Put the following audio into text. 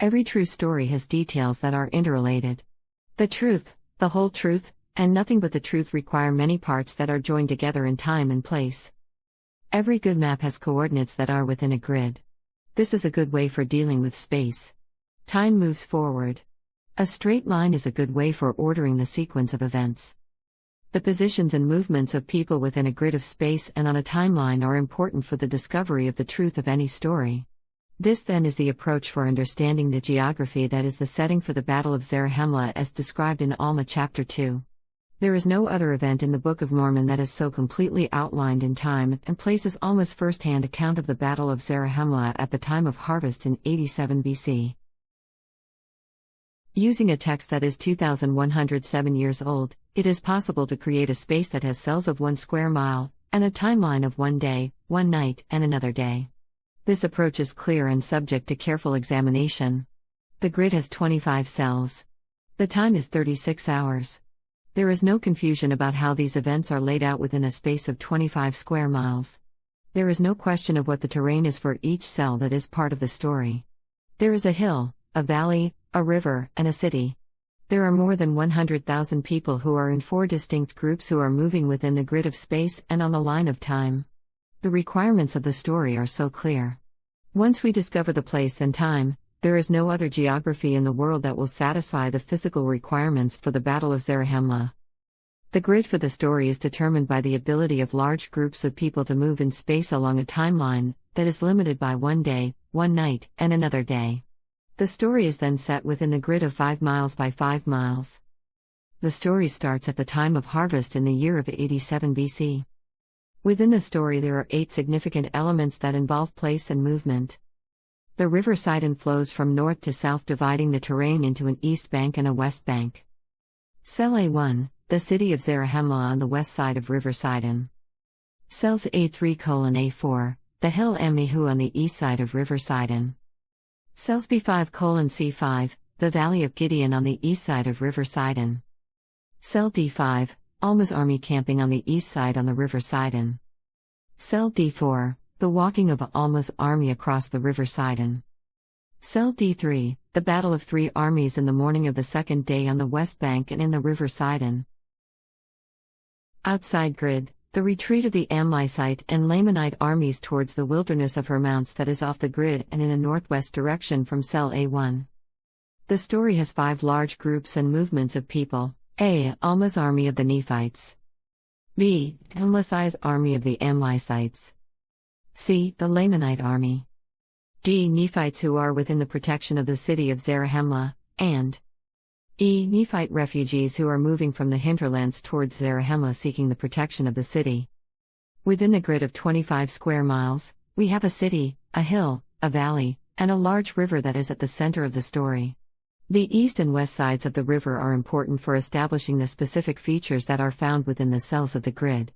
Every true story has details that are interrelated. The truth, the whole truth, and nothing but the truth require many parts that are joined together in time and place. Every good map has coordinates that are within a grid. This is a good way for dealing with space. Time moves forward. A straight line is a good way for ordering the sequence of events. The positions and movements of people within a grid of space and on a timeline are important for the discovery of the truth of any story. This then is the approach for understanding the geography that is the setting for the Battle of Zarahemla as described in Alma Chapter 2. There is no other event in the Book of Mormon that is so completely outlined in time and places Alma's first-hand account of the Battle of Zarahemla at the time of harvest in 87 BC. Using a text that is 2,107 years old, it is possible to create a space that has cells of 1 square mile, and a timeline of 1 day, 1 night, and another day. This approach is clear and subject to careful examination. The grid has 25 cells. The time is 36 hours. There is no confusion about how these events are laid out within a space of 25 square miles. There is no question of what the terrain is for each cell that is part of the story. There is a hill, a valley, a river, and a city. There are more than 100,000 people who are in 4 distinct groups who are moving within the grid of space and on the line of time. The requirements of the story are so clear. Once we discover the place and time, there is no other geography in the world that will satisfy the physical requirements for the Battle of Zarahemla. The grid for the story is determined by the ability of large groups of people to move in space along a timeline that is limited by 1 day, 1 night, and another day. The story is then set within the grid of 5 miles by 5 miles. The story starts at the time of harvest in the year of 87 BC. Within the story there are 8 significant elements that involve place and movement. The River Sidon flows from north to south, dividing the terrain into an east bank and a west bank. Cell A1, the City of Zarahemla on the west side of River Sidon. Cells A3:A4, the Hill Amnihu on the east side of River Sidon. Cells B5:C5, the Valley of Gideon on the east side of River Sidon. Cell D5, Alma's army camping on the east side on the River Sidon. Cell D4, the walking of Alma's army across the River Sidon. Cell D3, the battle of 3 armies in the morning of the second day on the west bank and in the River Sidon. Outside grid, the retreat of the Amlite and Lamanite armies towards the wilderness of Hermounts that is off the grid and in a northwest direction from Cell A1. The story has 5 large groups and movements of people. A. Alma's army of the Nephites. B. Amlici's army of the Amlicites. C. The Lamanite army. D. Nephites who are within the protection of the city of Zarahemla, and E. Nephite refugees who are moving from the hinterlands towards Zarahemla seeking the protection of the city. Within the grid of 25 square miles, we have a city, a hill, a valley, and a large river that is at the center of the story. The east and west sides of the river are important for establishing the specific features that are found within the cells of the grid.